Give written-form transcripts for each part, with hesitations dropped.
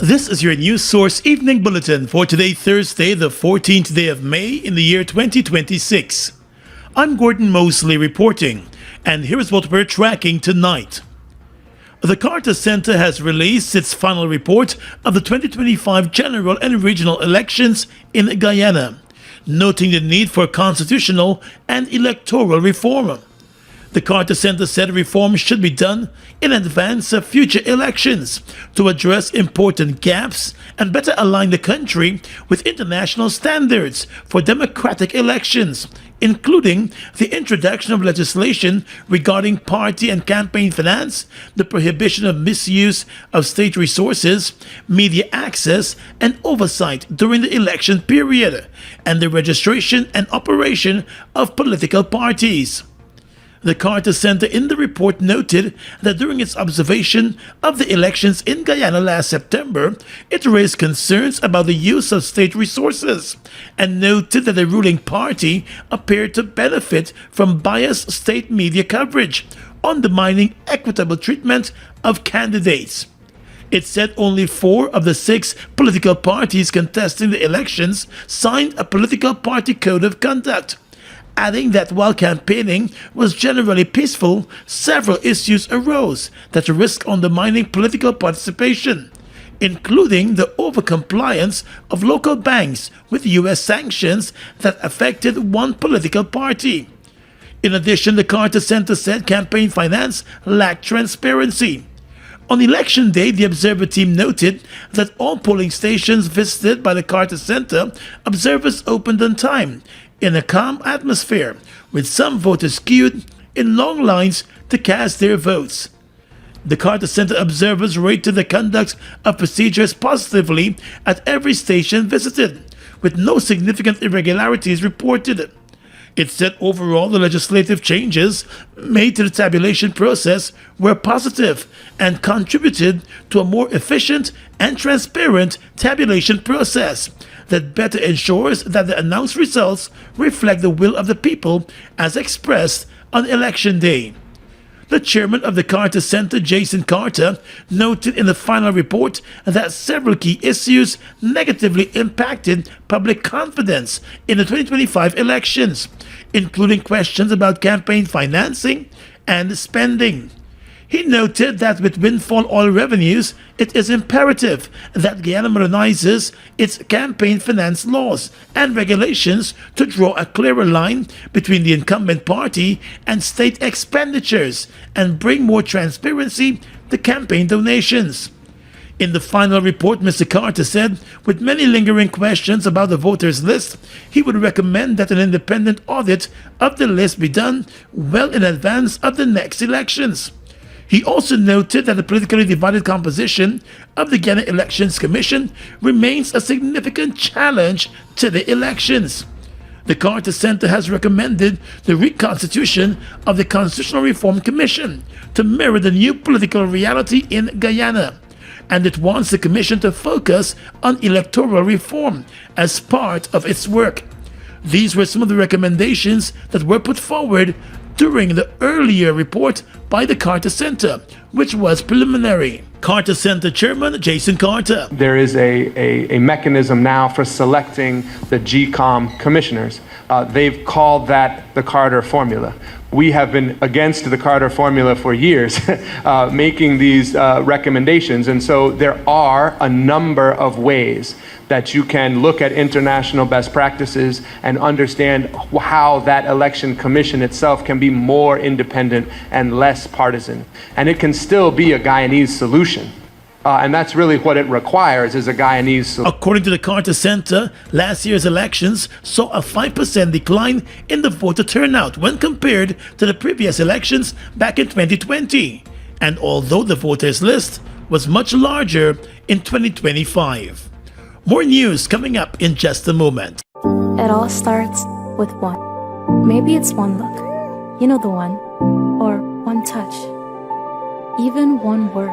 This is your news source evening bulletin for today, Thursday, the 14th day of May in the year 2026. I'm Gordon Mosley reporting, and here is what we're tracking tonight. The Carter Center has released its final report of the 2025 general and regional elections in Guyana, noting the need for constitutional and electoral reform. The Carter Center said reform should be done in advance of future elections to address important gaps and better align the country with international standards for democratic elections, including the introduction of legislation regarding party and campaign finance, the prohibition of misuse of state resources, media access and oversight during the election period, and the registration and operation of political parties. The Carter Center in the report noted that during its observation of the elections in Guyana last September, it raised concerns about the use of state resources and noted that the ruling party appeared to benefit from biased state media coverage, undermining equitable treatment of candidates. It said only 4 of the 6 political parties contesting the elections signed a political party code of conduct, adding that while campaigning was generally peaceful, several issues arose that risk undermining political participation, including the overcompliance of local banks with U.S. sanctions that affected one political party. In addition, the Carter Center said campaign finance lacked transparency. On election day, the observer team noted that all polling stations visited by the Carter Center, observers opened on time, in a calm atmosphere, with some voters queued in long lines to cast their votes. The Carter Center observers rated the conduct of procedures positively at every station visited, with no significant irregularities reported. It said overall the legislative changes made to the tabulation process were positive and contributed to a more efficient and transparent tabulation process that better ensures that the announced results reflect the will of the people as expressed on election day. The chairman of the Carter Center, Jason Carter, noted in the final report that several key issues negatively impacted public confidence in the 2025 elections, including questions about campaign financing and spending. He noted that with windfall oil revenues, it is imperative that Guyana modernizes its campaign finance laws and regulations to draw a clearer line between the incumbent party and state expenditures and bring more transparency to campaign donations. In the final report, Mr. Carter said, with many lingering questions about the voters list, he would recommend that an independent audit of the list be done well in advance of the next elections. He also noted that the politically divided composition of the Guyana Elections Commission remains a significant challenge to the elections. The Carter Center has recommended the reconstitution of the Constitutional Reform Commission to mirror the new political reality in Guyana, and it wants the Commission to focus on electoral reform as part of its work. These were some of the recommendations that were put forward during the earlier report by the Carter Center, which was preliminary. Carter Center Chairman Jason Carter. There is a mechanism now for selecting the GECOM commissioners. They've called that the Carter formula. We have been against the Carter formula for years, making these recommendations. And so there are a number of ways that you can look at international best practices and understand how that election commission itself can be more independent and less partisan. And it can still be a Guyanese solution. And that's really what it requires, is a Guyanese solution. According to the Carter Center, last year's elections saw a 5% decline in the voter turnout when compared to the previous elections back in 2020. And although the voters list was much larger in 2025. More news coming up in just a moment. It all starts with one. Maybe it's one look, you know the one, or one touch, even one word.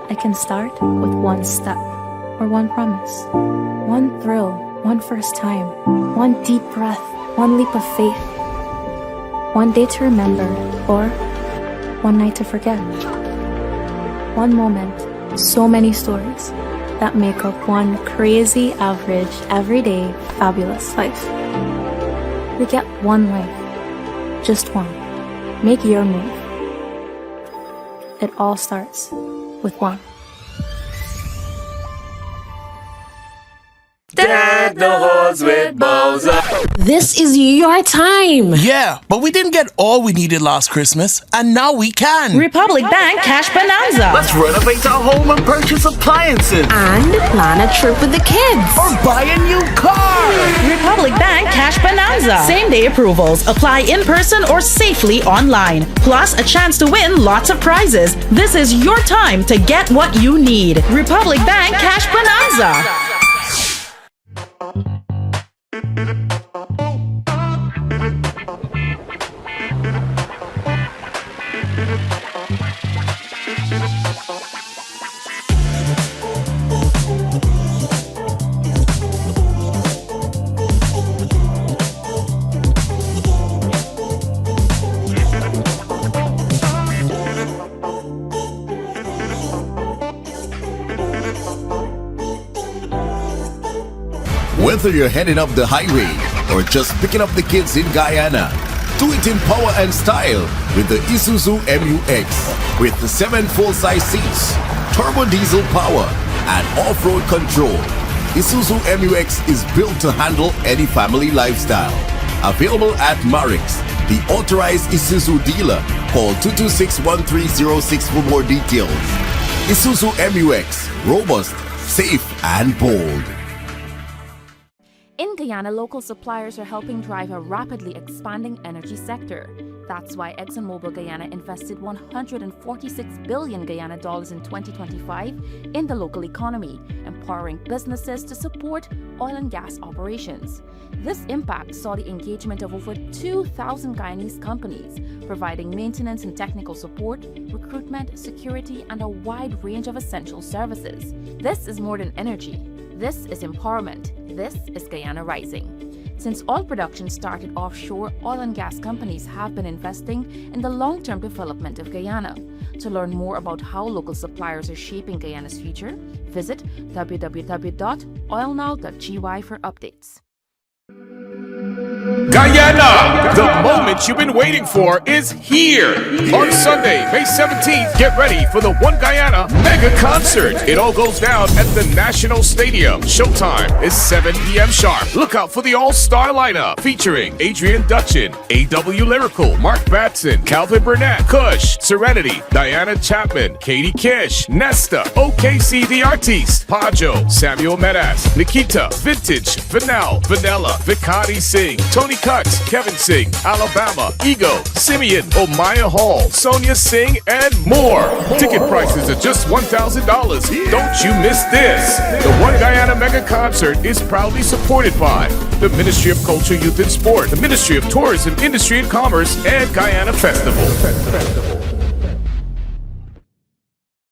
It can start with one step, or one promise, one thrill, one first time, one deep breath, one leap of faith, one day to remember, or one night to forget. One moment, so many stories. that make up one crazy, average, everyday, fabulous life. We get one life. Just one. Make your move. It all starts with one. Deck the halls with Bowser. This is your time. Yeah, but we didn't get all we needed last Christmas, and now we can. Republic Bank Cash Bonanza. Let's renovate our home and purchase appliances. And plan a trip with the kids. Or buy a new car. Republic Bank Cash Bonanza. Same day approvals. Apply in person or safely online. Plus a chance to win lots of prizes. This is your time to get what you need. Republic Bank Cash Bonanza. Whether you're heading up the highway or just picking up the kids in Guyana, do it in power and style with the Isuzu MU-X. With the 7 full-size seats, turbo diesel power, and off-road control, Isuzu MU-X is built to handle any family lifestyle. Available at Marix, the authorized Isuzu dealer. Call 226-1306 for more details. Isuzu MU-X, robust, safe, and bold. In Guyana, local suppliers are helping drive a rapidly expanding energy sector. That's why ExxonMobil Guyana invested 146 billion Guyana dollars in 2025 in the local economy, empowering businesses to support oil and gas operations. This impact saw the engagement of over 2,000 Guyanese companies, providing maintenance and technical support, recruitment, security, and a wide range of essential services. This is more than energy. This is empowerment. This is Guyana Rising. Since oil production started offshore, oil and gas companies have been investing in the long-term development of Guyana. To learn more about how local suppliers are shaping Guyana's future, visit www.oilnow.gy for updates. Guyana, the moment you've been waiting for is here. On Sunday, May 17th, get ready for the One Guyana Mega Concert. It all goes down at the National Stadium. Showtime is 7 p.m. sharp. Look out for the all-star lineup featuring Adrian Dutchin, A.W. Lyrical, Mark Batson, Calvin Burnett, Kush, Serenity, Diana Chapman, Katie Kish, Nesta, OKC The Artiste, Pajo, Samuel Medas, Nikita, Vintage, Vanel, Vanilla, Vikati Singh, Tony Cuts, Kevin Singh, Alabama, Ego, Simeon, Omaya Hall, Sonia Singh, and more. Ticket prices are just $1,000. Don't you miss this. The One Guyana Mega Concert is proudly supported by the Ministry of Culture, Youth and Sport, the Ministry of Tourism, Industry and Commerce, and Guyana Festival.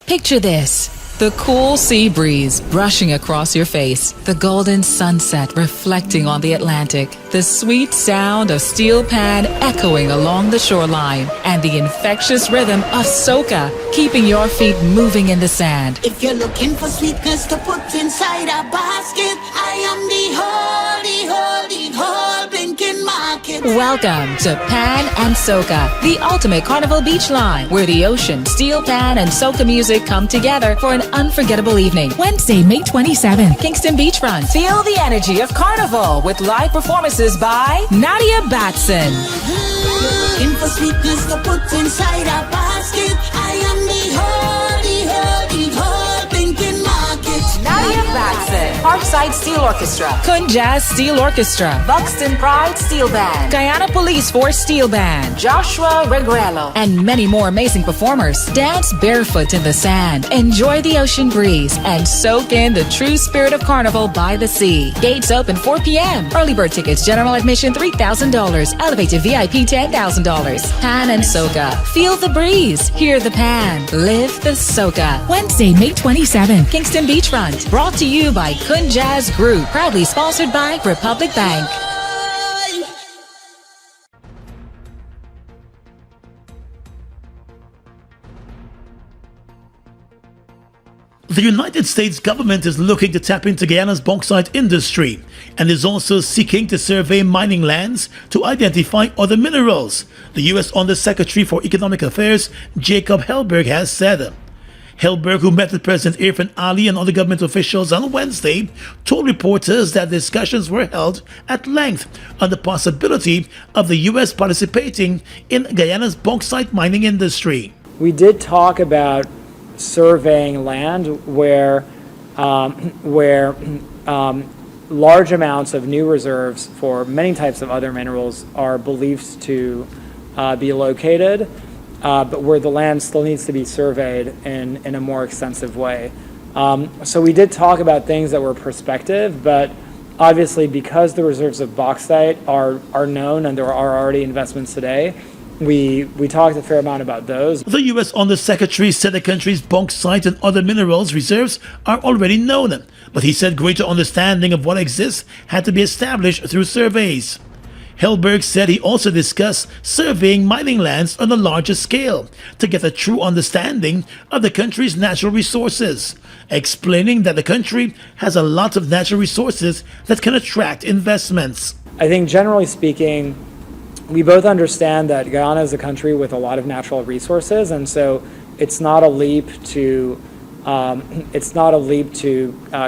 Picture this. The cool sea breeze brushing across your face, the golden sunset reflecting on the Atlantic, the sweet sound of steel pan echoing along the shoreline, and the infectious rhythm of soca keeping your feet moving in the sand. If you're looking for sweetness to put inside a basket, I am the whole blinking market. Welcome to Pan and Soca, the ultimate carnival beach line, where the ocean, steel pan, and soca music come together for an unforgettable evening. Wednesday, May 27th, Kingston Beachfront. Feel the energy of carnival with live performances by Nadia Batson. Looking for sweetness to put inside a basket, I am the whole blinking market. Nadia Batson, Parkside Steel Orchestra, Kun Jazz Steel Orchestra, Buxton Pride Steel Band, Guyana Police Force Steel Band, Joshua Regrello, and many more amazing performers. Dance barefoot in the sand, enjoy the ocean breeze, and soak in the true spirit of carnival by the sea. Gates open 4 p.m. Early bird tickets, general admission $3,000, elevated VIP $10,000. Pan and Soca. Feel the breeze, hear the pan, live the Soca. Wednesday, May 27th, Kingston Beachfront. Brought to you by Kun Jazz Group. Proudly sponsored by Republic Bank. The United States government is looking to tap into Guyana's bauxite industry and is also seeking to survey mining lands to identify other minerals, the U.S. Undersecretary for Economic Affairs Jacob Helberg has said. Helberg, who met with President Irfan Ali and other government officials on Wednesday, told reporters that discussions were held at length on the possibility of the U.S. participating in Guyana's bauxite mining industry. We did talk about surveying land where large amounts of new reserves for many types of other minerals are believed to be located, but where the land still needs to be surveyed in a more extensive way. So we did talk about things that were prospective, but obviously because the reserves of bauxite are known and there are already investments today, we talked a fair amount about those. The U.S. Undersecretary said the country's bauxite and other minerals reserves are already known, but he said greater understanding of what exists had to be established through surveys. Helberg said he also discussed surveying mining lands on a larger scale to get a true understanding of the country's natural resources, explaining that the country has a lot of natural resources that can attract investments. I think generally speaking, we both understand that Guyana is a country with a lot of natural resources, and so it's not a leap to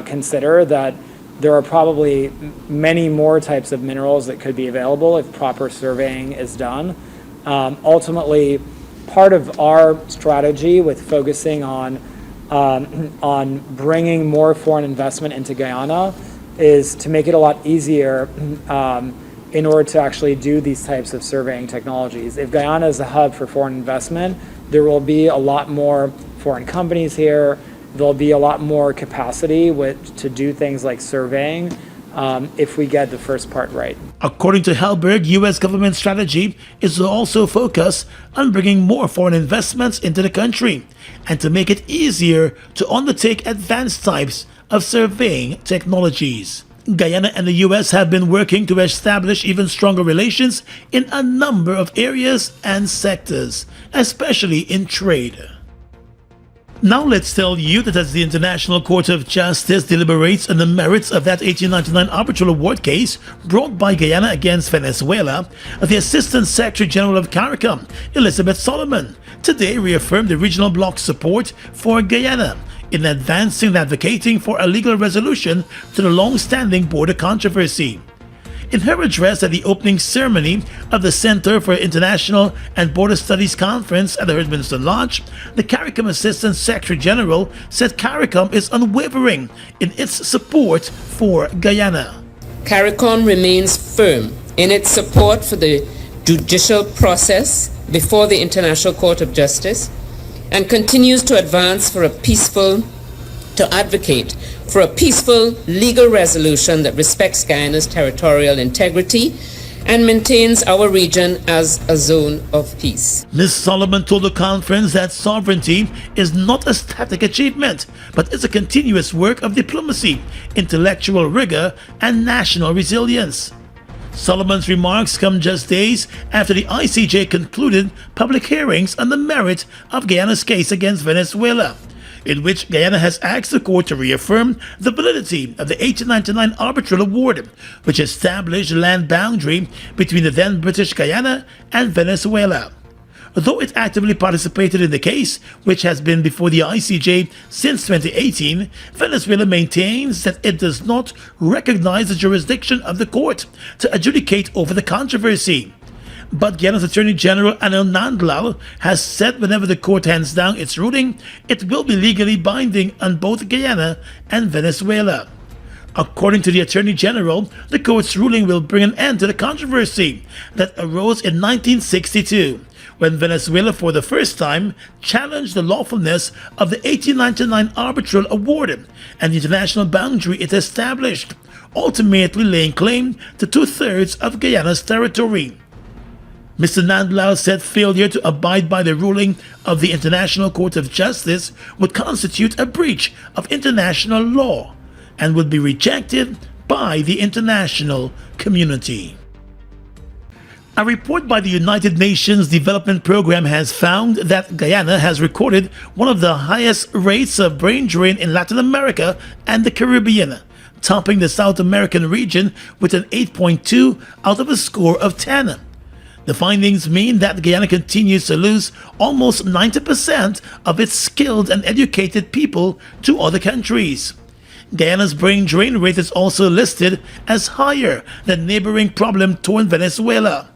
consider that there are probably many more types of minerals that could be available if proper surveying is done. Ultimately, part of our strategy with focusing on bringing more foreign investment into Guyana is to make it a lot easier in order to actually do these types of surveying technologies. If Guyana is a hub for foreign investment, there will be a lot more foreign companies here. There'll be a lot more capacity to do things like surveying if we get the first part right. According to Helberg, U.S. government strategy is to also focus on bringing more foreign investments into the country and to make it easier to undertake advanced types of surveying technologies. Guyana and the U.S. have been working to establish even stronger relations in a number of areas and sectors, especially in trade. Now let's tell you that as the International Court of Justice deliberates on the merits of that 1899 arbitral award case brought by Guyana against Venezuela, the Assistant Secretary General of CARICOM, Elizabeth Solomon, today reaffirmed the regional bloc's support for Guyana in advancing and advocating for a legal resolution to the long-standing border controversy. In her address at the opening ceremony of the Center for International and Border Studies Conference at the Herdmanston Lodge, the CARICOM Assistant Secretary General said CARICOM is unwavering in its support for Guyana. CARICOM remains firm in its support for the judicial process before the International Court of Justice and continues to advance for advocate for a peaceful legal resolution that respects Guyana's territorial integrity and maintains our region as a zone of peace. Ms. Solomon told the conference that sovereignty is not a static achievement, but is a continuous work of diplomacy, intellectual rigor, and national resilience. Solomon's remarks come just days after the ICJ concluded public hearings on the merit of Guyana's case against Venezuela, in which Guyana has asked the court to reaffirm the validity of the 1899 arbitral award, which established a land boundary between the then British Guyana and Venezuela. Though it actively participated in the case, which has been before the ICJ since 2018, Venezuela maintains that it does not recognize the jurisdiction of the court to adjudicate over the controversy. But Guyana's Attorney General Anil Nandlal has said whenever the court hands down its ruling, it will be legally binding on both Guyana and Venezuela. According to the Attorney General, the court's ruling will bring an end to the controversy that arose in 1962, when Venezuela for the first time challenged the lawfulness of the 1899 arbitral award and the international boundary it established, ultimately laying claim to 2/3 of Guyana's territory. Mr. Nandlal said failure to abide by the ruling of the International Court of Justice would constitute a breach of international law and would be rejected by the international community. A report by the United Nations Development Program has found that Guyana has recorded one of the highest rates of brain drain in Latin America and the Caribbean, topping the South American region with an 8.2 out of a score of 10. The findings mean that Guyana continues to lose almost 90% of its skilled and educated people to other countries. Guyana's brain drain rate is also listed as higher than neighboring problem-torn Venezuela.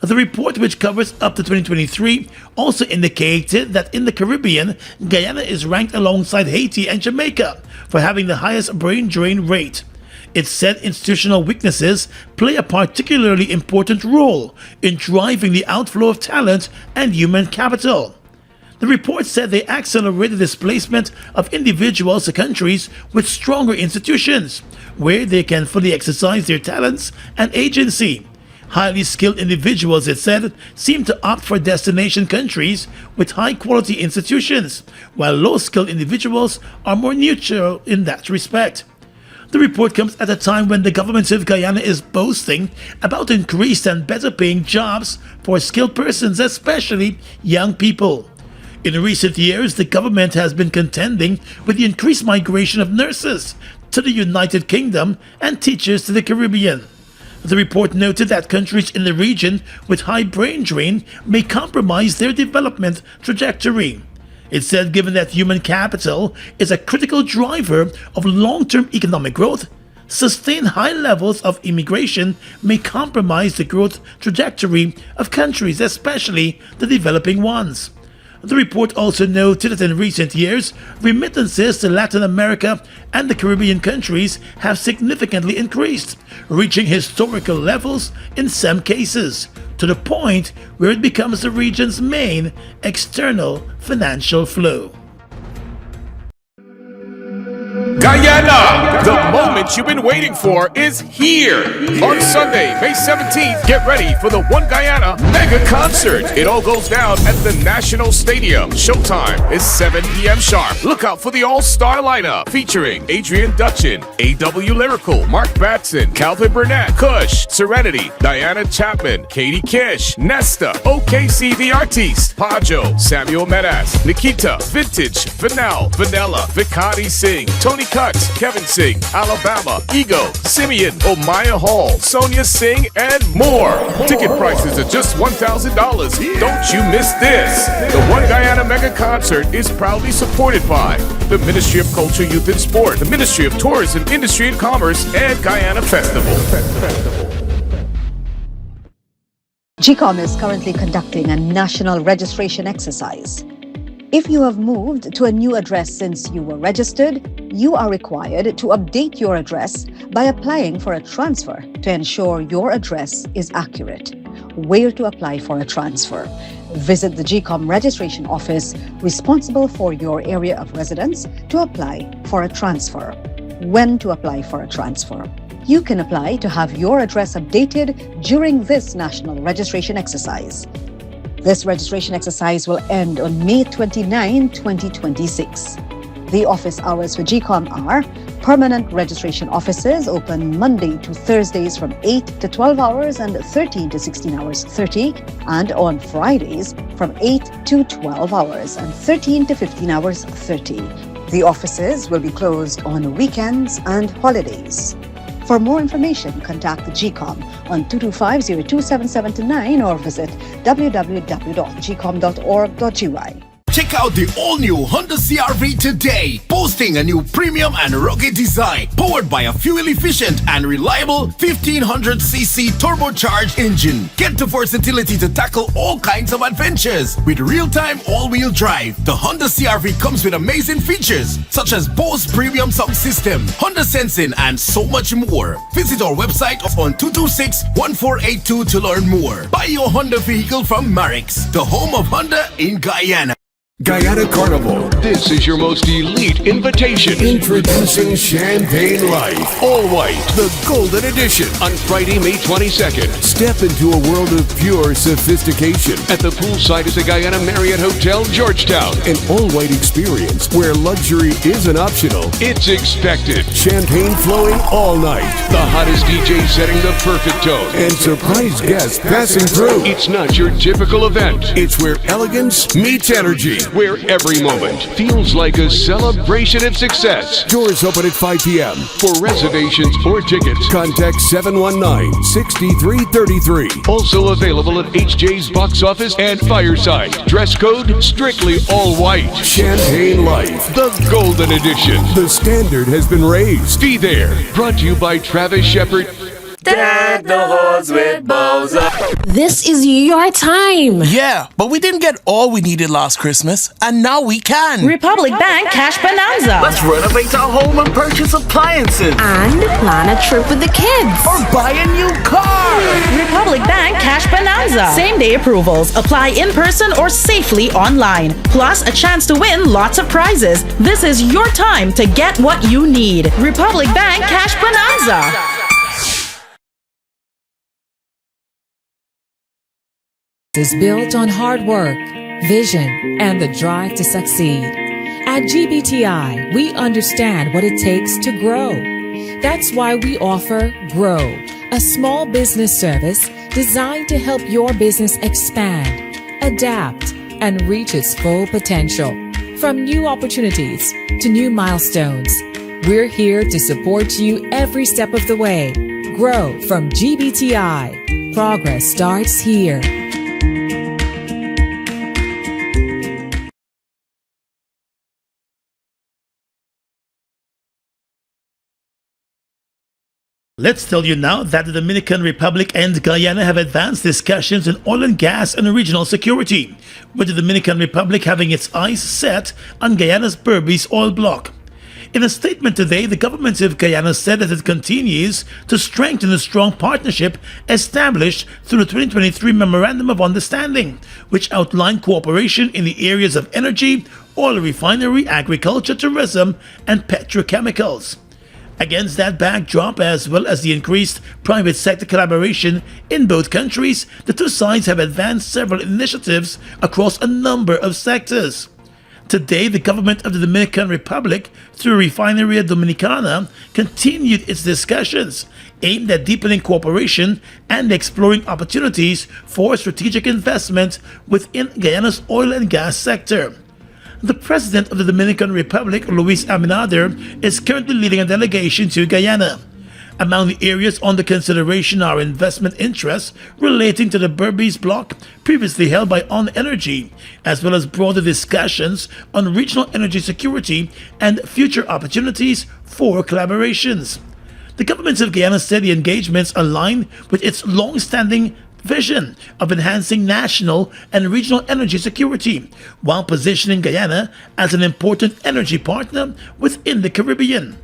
The report, which covers up to 2023, also indicated that in the Caribbean, Guyana is ranked alongside Haiti and Jamaica for having the highest brain drain rate. It said institutional weaknesses play a particularly important role in driving the outflow of talent and human capital. The report said they accelerate the displacement of individuals to countries with stronger institutions, where they can fully exercise their talents and agency. Highly skilled individuals, it said, seem to opt for destination countries with high-quality institutions, while low-skilled individuals are more neutral in that respect. The report comes at a time when the government of Guyana is boasting about increased and better-paying jobs for skilled persons, especially young people. In recent years, the government has been contending with the increased migration of nurses to the United Kingdom and teachers to the Caribbean. The report noted that countries in the region with high brain drain may compromise their development trajectory. It said given that human capital is a critical driver of long-term economic growth, sustained high levels of immigration may compromise the growth trajectory of countries, especially the developing ones. The report also noted that in recent years, remittances to Latin America and the Caribbean countries have significantly increased, reaching historical levels in some cases, to the point where it becomes the region's main external financial flow. Guyana! The moment you've been waiting for is here! On Sunday, May 17th, get ready for the One Guyana Mega Concert. It all goes down at the National Stadium. Showtime is 7 p.m. sharp. Look out for the all-star lineup featuring Adrian Dutchin, A.W. Lyrical, Mark Batson, Calvin Burnett, Kush, Serenity, Diana Chapman, Katie Kish, Nesta, OKC The Artiste, Pajo, Samuel Medas, Nikita, Vintage, Vanel, Vanilla, Vikati Singh, Tony Cuts, Kevin Singh, Alabama, Ego, Simeon, Omaya Hall, Sonia Singh, and more. Ticket prices are just $1,000. Don't you miss this. The One Guyana Mega Concert is proudly supported by the Ministry of Culture, Youth and Sport, the Ministry of Tourism, Industry and Commerce, and Guyana Festival. GECOM is currently conducting a national registration exercise. If you have moved to a new address since you were registered, you are required to update your address by applying for a transfer to ensure your address is accurate. Where to apply for a transfer? Visit the GECOM registration office responsible for your area of residence to apply for a transfer. When to apply for a transfer? You can apply to have your address updated during this national registration exercise. This registration exercise will end on May 29, 2026. The office hours for GECOM are: permanent registration offices open Monday to Thursdays from 8 to 12 hours and 13 to 16 hours 30, and on Fridays from 8 to 12 hours and 13 to 15 hours 30. The offices will be closed on weekends and holidays. For more information, contact the GECOM on 225-027729 or visit www.gecom.org.gy. Check out the all-new Honda CR-V today, boasting a new premium and rugged design, powered by a fuel-efficient and reliable 1500cc turbocharged engine. Get the versatility to tackle all kinds of adventures with real-time all-wheel drive. The Honda CR-V comes with amazing features such as Bose Premium Sound System, Honda Sensing, and so much more. Visit our website on 226-1482 to learn more. Buy your Honda vehicle from Marix, the home of Honda in Guyana. Guyana Carnival. This is your most elite invitation. Introducing Champagne Life. All white, the golden edition. On Friday, May 22nd. Step into a world of pure sophistication at the poolside at the Guyana Marriott Hotel, Georgetown. An all-white experience where luxury isn't optional. It's expected. Champagne flowing all night. The hottest DJ setting the perfect tone. And surprise guests passing through. It's not your typical event. It's where elegance meets energy. Where every moment feels like a celebration of success. Doors open at 5 p.m. For reservations or tickets, contact 719-6333. Also available at HJ's box office and Fireside. Dress code, strictly all white. Champagne Life, the golden edition. The standard has been raised. Be there. Brought to you by Travis Shepard. Deck the halls with Bauxite. This is your time. Yeah, but we didn't get all we needed last Christmas, and now we can. Republic Bank Cash Bonanza. Let's renovate our home and purchase appliances. And plan a trip with the kids. Or buy a new car. Republic Bank Cash Bonanza. Same day approvals. Apply in person or safely online. Plus a chance to win lots of prizes. This is your time to get what you need. Republic Bank Cash Bonanza. Is built on hard work, vision, and the drive to succeed. At GBTI, we understand what it takes to grow. That's why we offer Grow, a small business service designed to help your business expand, adapt, and reach its full potential. From new opportunities to new milestones, we're here to support you every step of the way. Grow from GBTI. Progress starts here. Let's tell you now that the Dominican Republic and Guyana have advanced discussions in oil and gas and regional security, with the Dominican Republic having its eyes set on Guyana's Berbice oil block. In a statement today, the government of Guyana said that it continues to strengthen the strong partnership established through the 2023 Memorandum of Understanding, which outlined cooperation in the areas of energy, oil refinery, agriculture, tourism, and petrochemicals. Against that backdrop, as well as the increased private sector collaboration in both countries, the two sides have advanced several initiatives across a number of sectors. Today, the government of the Dominican Republic, through Refinería Dominicana, continued its discussions aimed at deepening cooperation and exploring opportunities for strategic investment within Guyana's oil and gas sector. The President of the Dominican Republic, Luis Abinader, is currently leading a delegation to Guyana. Among the areas under consideration are investment interests relating to the Berbice block previously held by On Energy, as well as broader discussions on regional energy security and future opportunities for collaborations. The government of Guyana said the engagements align with its long-standing vision of enhancing national and regional energy security, while positioning Guyana as an important energy partner within the Caribbean.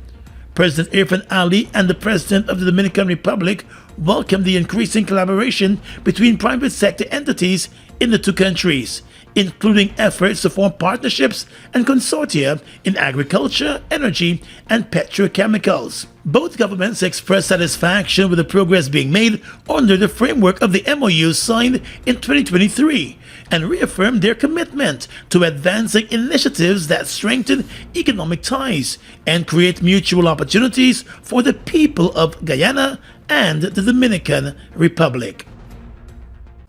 President Irfan Ali and the President of the Dominican Republic welcomed the increasing collaboration between private sector entities in the two countries, including efforts to form partnerships and consortia in agriculture, energy, and petrochemicals. Both governments expressed satisfaction with the progress being made under the framework of the MOU signed in 2023 and reaffirmed their commitment to advancing initiatives that strengthen economic ties and create mutual opportunities for the people of Guyana and the Dominican Republic.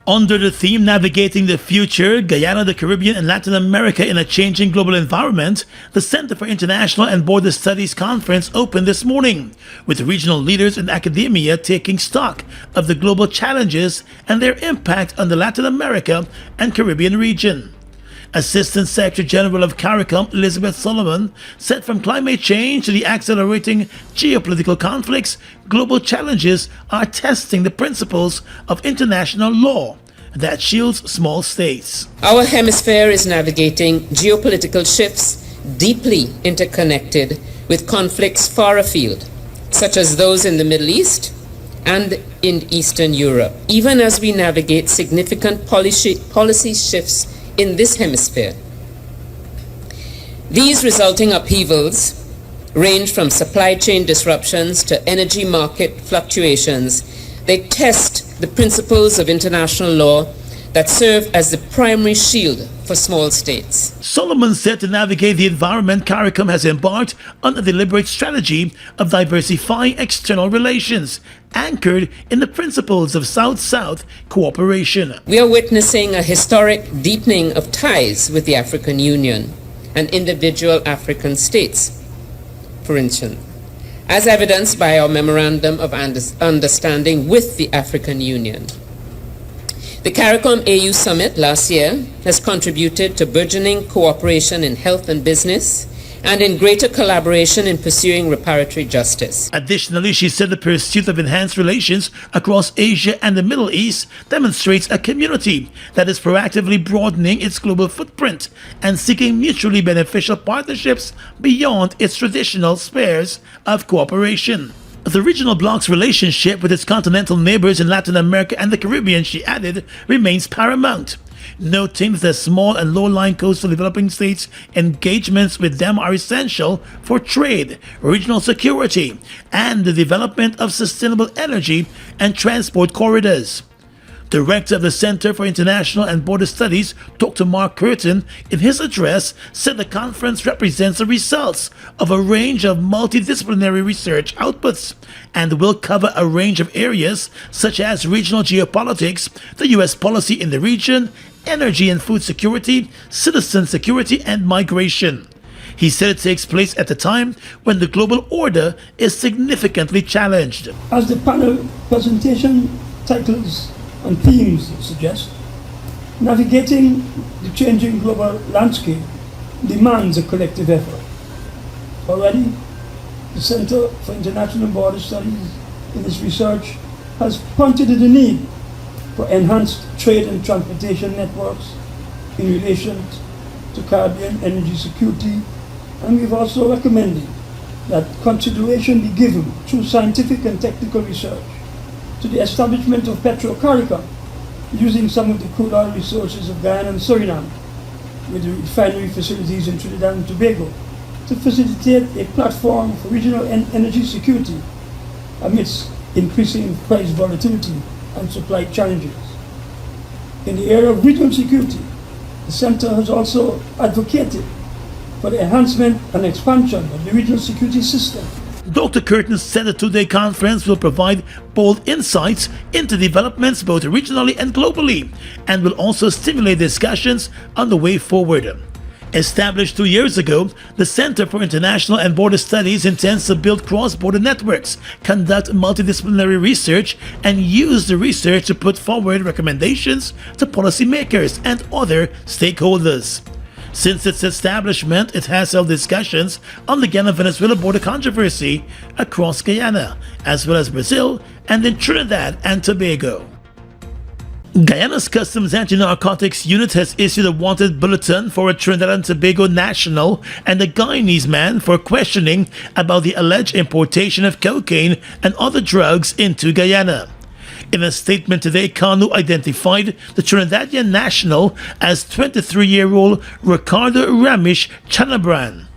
Under the theme Navigating the Future, Guyana, the Caribbean, and Latin America in a Changing Global Environment, the Center for International and Border Studies Conference opened this morning, with regional leaders in academia taking stock of the global challenges and their impact on the Latin America and Caribbean region. Assistant Secretary General of CARICOM, Elizabeth Solomon, said from climate change to the accelerating geopolitical conflicts, global challenges are testing the principles of international law that shields small states. Our hemisphere is navigating geopolitical shifts deeply interconnected with conflicts far afield, such as those in the Middle East and in Eastern Europe, even as we navigate significant policy shifts in this hemisphere. These resulting upheavals range from supply chain disruptions to energy market fluctuations. They test the principles of international law that serve as the primary shield for small states. Solomon said to navigate the environment, CARICOM has embarked on a deliberate strategy of diversifying external relations, anchored in the principles of South-South cooperation. We are witnessing a historic deepening of ties with the African Union and individual African states, for instance, as evidenced by our Memorandum of Understanding with the African Union. The CARICOM AU Summit last year has contributed to burgeoning cooperation in health and business and in greater collaboration in pursuing reparatory justice. Additionally, she said the pursuit of enhanced relations across Asia and the Middle East demonstrates a community that is proactively broadening its global footprint and seeking mutually beneficial partnerships beyond its traditional spheres of cooperation. The regional bloc's relationship with its continental neighbors in Latin America and the Caribbean, she added, remains paramount, noting that the small and low-lying coastal developing states' engagements with them are essential for trade, regional security, and the development of sustainable energy and transport corridors. Director of the Center for International and Border Studies, Dr. Mark Curtin, in his address, said the conference represents the results of a range of multidisciplinary research outputs and will cover a range of areas such as regional geopolitics, the U.S. policy in the region, energy and food security, citizen security, and migration. He said it takes place at a time when the global order is significantly challenged. As the panel presentation titles and themes suggest, navigating the changing global landscape demands a collective effort. Already, the Center for International Border Studies in its research has pointed to the need for enhanced trade and transportation networks in relation to Caribbean energy security, and we've also recommended that consideration be given through scientific and technical research to the establishment of CARICOM, using some of the crude oil resources of Guyana and Suriname, with the refinery facilities in Trinidad and Tobago, to facilitate a platform for regional energy security amidst increasing price volatility and supply challenges. In the area of regional security, the Center has also advocated for the enhancement and expansion of the regional security system. Dr. Curtin said the two-day conference will provide bold insights into developments both regionally and globally, and will also stimulate discussions on the way forward. Established 2 years ago, the Center for International and Border Studies intends to build cross-border networks, conduct multidisciplinary research, and use the research to put forward recommendations to policymakers and other stakeholders. Since its establishment, it has held discussions on the Guyana-Venezuela border controversy across Guyana, as well as Brazil and in Trinidad and Tobago. Guyana's Customs Anti-Narcotics Unit has issued a wanted bulletin for a Trinidad and Tobago national and a Guyanese man for questioning about the alleged importation of cocaine and other drugs into Guyana. In a statement today, Kanu identified the Trinidadian national as 23-year-old Ricardo Ramesh Chanabran.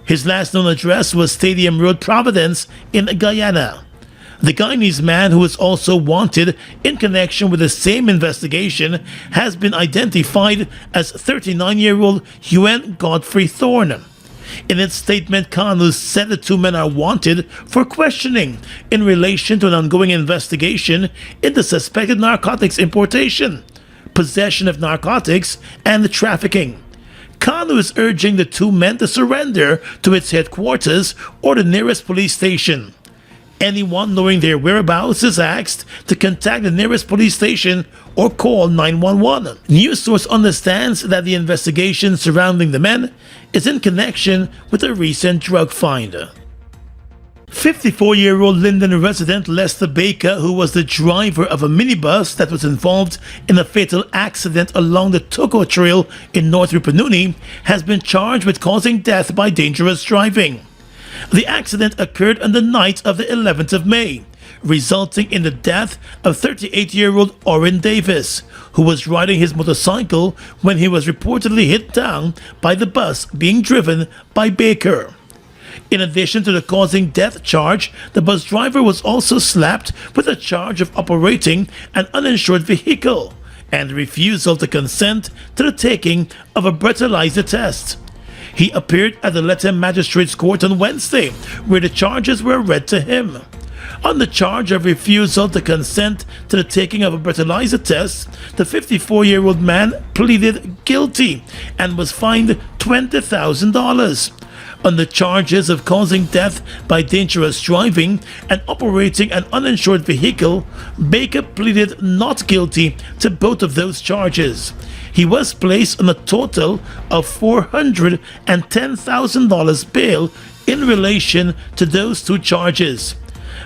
His last known address was Stadium Road, Providence in Guyana. The Guyanese man, who is also wanted in connection with the same investigation, has been identified as 39-year-old Yuen Godfrey Thorne. In its statement, Kanu said the two men are wanted for questioning in relation to an ongoing investigation into suspected narcotics importation, possession of narcotics, and trafficking. Kanu is urging the two men to surrender to its headquarters or the nearest police station. Anyone knowing their whereabouts is asked to contact the nearest police station or call 911. News source understands that the investigation surrounding the men is in connection with a recent drug find. 54-year-old Linden resident Lester Baker, who was the driver of a minibus that was involved in a fatal accident along the Togo Trail in North Rupununi, has been charged with causing death by dangerous driving. The accident occurred on the night of the 11th of May, resulting in the death of 38-year-old Orrin Davis, who was riding his motorcycle when he was reportedly hit down by the bus being driven by Baker. In addition to the causing death charge, the bus driver was also slapped with a charge of operating an uninsured vehicle and refusal to consent to the taking of a breathalyzer test. He appeared at the Lethem Magistrates Court on Wednesday, where the charges were read to him. On the charge of refusal to consent to the taking of a breathalyzer test, the 54-year-old man pleaded guilty and was fined $20,000. On the charges of causing death by dangerous driving and operating an uninsured vehicle, Baker pleaded not guilty to both of those charges. He was placed on a total of $410,000 bail in relation to those two charges.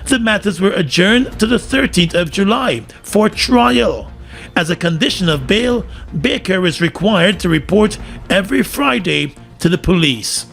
The matters were adjourned to the 13th of July for trial. As a condition of bail, Baker is required to report every Friday to the police.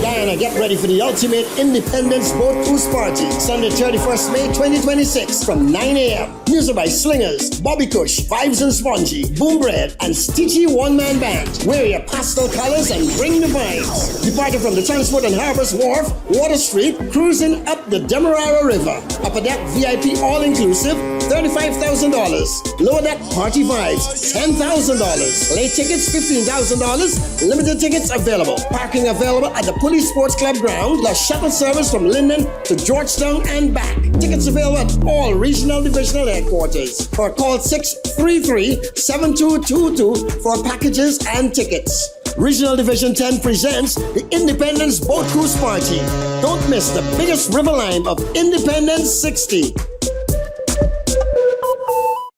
Guyana, get ready for the ultimate Independence Boat Cruise Party, Sunday 31st May 2026 from 9 a.m. Music by Slingers, Bobby Cush, Vibes and Spongy, Boom Bread, and Stitchy one-man band. Wear your pastel colors and bring the vibes. Departing from the Transport and Harbors Wharf, Water Street, cruising up the Demerara River. Upper deck VIP all-inclusive, $35,000. Lower deck party vibes, $10,000. Late tickets, $15,000. Limited tickets available. Parking available at the Police Sports Club ground, plus shuttle service from Linden to Georgetown and back. Tickets available at all regional divisional headquarters, or call 633-7222 for packages and tickets. Regional Division 10 presents the Independence Boat Cruise Party. Don't miss the biggest river line of Independence 60.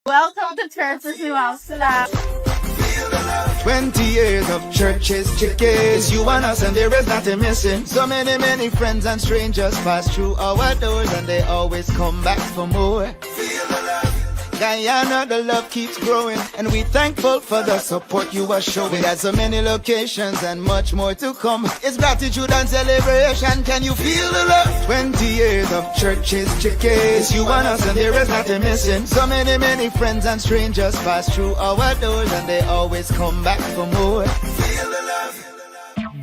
Welcome to Churches New Amsterdam. 20 years of churches, chickens, you and us, and there is nothing missing. So many friends and strangers pass through our doors, and they always come back for more. Feel the love. Guyana, the love keeps growing, and we thankful for the support you are showing. At so many locations and much more to come. It's gratitude and celebration. Can you feel the love? 20 years of churches, chickens, you and us, and there is nothing missing. So many friends and strangers pass through our doors, and they always come back for more. Feel the love.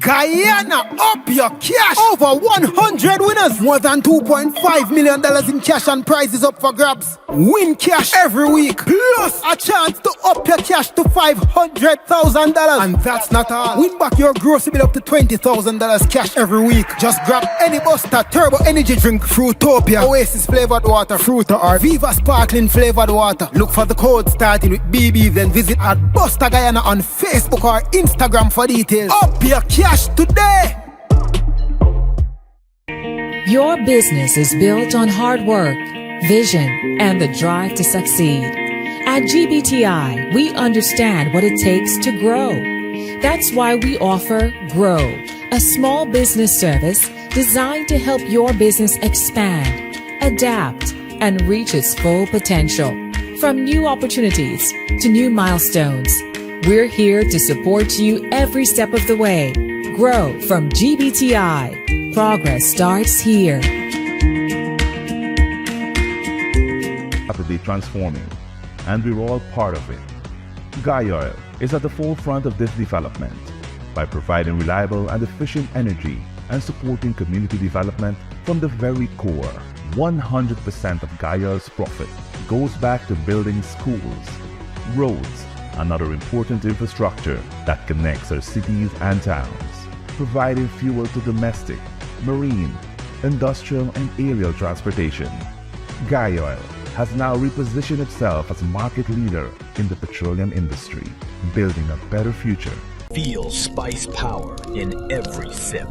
Guyana, up your cash! Over 100 winners! More than $2.5 million in cash and prizes up for grabs. Win cash every week. Plus a chance to up your cash to $500,000. And that's not all. Win back your grocery bill up to $20,000 cash every week. Just grab any Buster Turbo Energy Drink, Fruitopia, Oasis Flavored Water, Fruita, or Viva Sparkling Flavored Water. Look for the code starting with BB, then visit at Buster Guyana on Facebook or Instagram for details. Up your cash today. Your business is built on hard work, vision, and the drive to succeed. At GBTI, we understand what it takes to grow. That's why we offer Grow, a small business service designed to help your business expand, adapt, and reach its full potential. From new opportunities to new milestones, we're here to support you every step of the way. Grow from GBTI. Progress starts here. Rapidly transforming, and we're all part of it. Oil is at the forefront of this development by providing reliable and efficient energy and supporting community development from the very core. 100% of Oil's profit goes back to building schools, roads, and other important infrastructure that connects our cities and towns, providing fuel to domestic, marine, industrial, and aerial transportation. Oil has now repositioned itself as a market leader in the petroleum industry, building a better future. Feel spice power in every sip.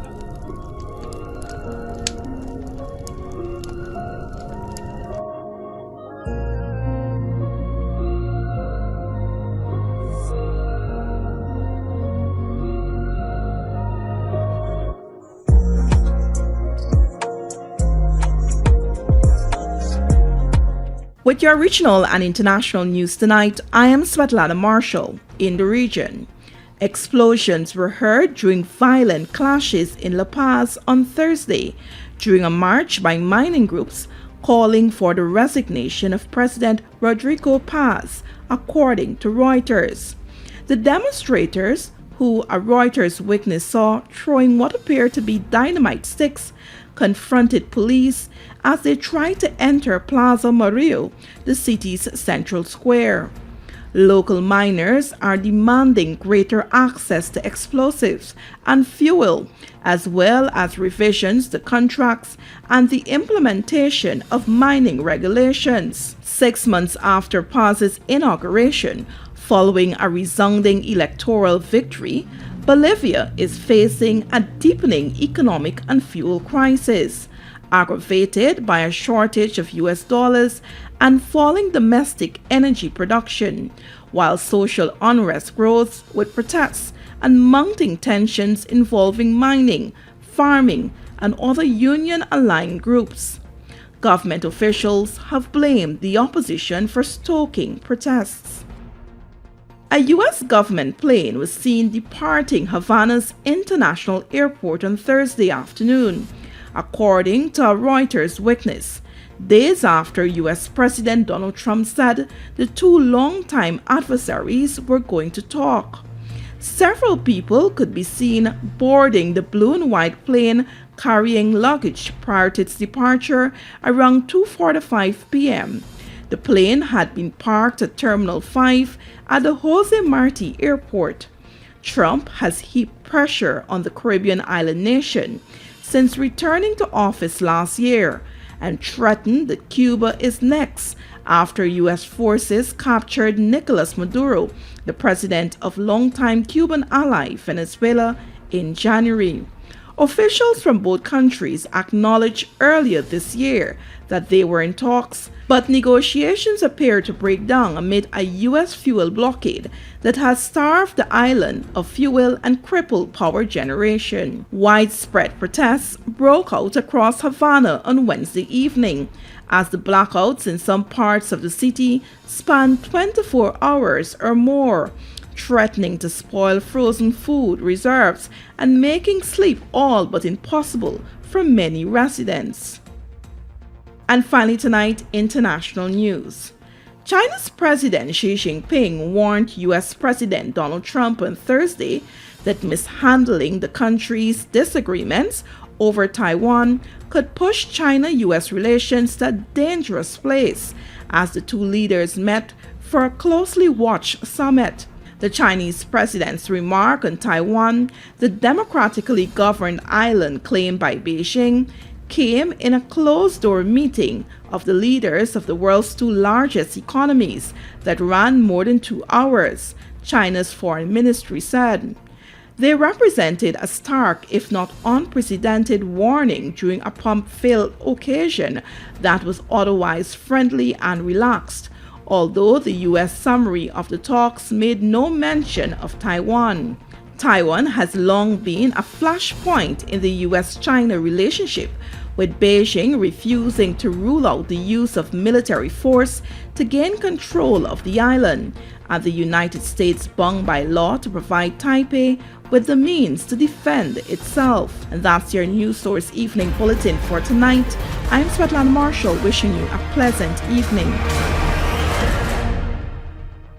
With your regional and international news tonight, I am Svetlana Marshall in the region. Explosions were heard during violent clashes in La Paz on Thursday during a march by mining groups calling for the resignation of President Rodrigo Paz, according to Reuters. The demonstrators, who a Reuters witness saw throwing what appeared to be dynamite sticks, confronted police as they tried to enter Plaza Murillo, the city's central square. Local miners are demanding greater access to explosives and fuel, as well as revisions to contracts and the implementation of mining regulations. 6 months after Paz's inauguration, following a resounding electoral victory, Bolivia is facing a deepening economic and fuel crisis, aggravated by a shortage of US dollars and falling domestic energy production, while social unrest grows with protests and mounting tensions involving mining, farming, and other union-aligned groups. Government officials have blamed the opposition for stoking protests. A U.S. government plane was seen departing Havana's international airport on Thursday afternoon, according to a Reuters witness, days after U.S. President Donald Trump said the two longtime adversaries were going to talk. Several people could be seen boarding the blue and white plane carrying luggage prior to its departure around 2:45 p.m. The plane had been parked at Terminal 5 at the Jose Marti Airport. Trump has heaped pressure on the Caribbean island nation since returning to office last year and threatened that Cuba is next after U.S. forces captured Nicolas Maduro, the president of longtime Cuban ally Venezuela, in January. Officials from both countries acknowledged earlier this year that they were in talks, but negotiations appear to break down amid a U.S. fuel blockade that has starved the island of fuel and crippled power generation. Widespread protests broke out across Havana on Wednesday evening, as the blackouts in some parts of the city spanned 24 hours or more, threatening to spoil frozen food reserves and making sleep all but impossible for many residents. And finally tonight, international news. China's President Xi Jinping warned U.S. President Donald Trump on Thursday that mishandling the country's disagreements over Taiwan could push China-U.S. relations to a dangerous place as the two leaders met for a closely watched summit. The Chinese president's remark on Taiwan, the democratically governed island claimed by Beijing, came in a closed-door meeting of the leaders of the world's two largest economies that ran more than 2 hours, China's foreign ministry said. They represented a stark, if not unprecedented, warning during a pump-filled occasion that was otherwise friendly and relaxed, although the U.S. summary of the talks made no mention of Taiwan. Taiwan has long been a flashpoint in the U.S.-China relationship, with Beijing refusing to rule out the use of military force to gain control of the island, and the United States bound by law to provide Taipei with the means to defend itself. And that's your News Source Evening Bulletin for tonight. I'm Svetlana Marshall, wishing you a pleasant evening.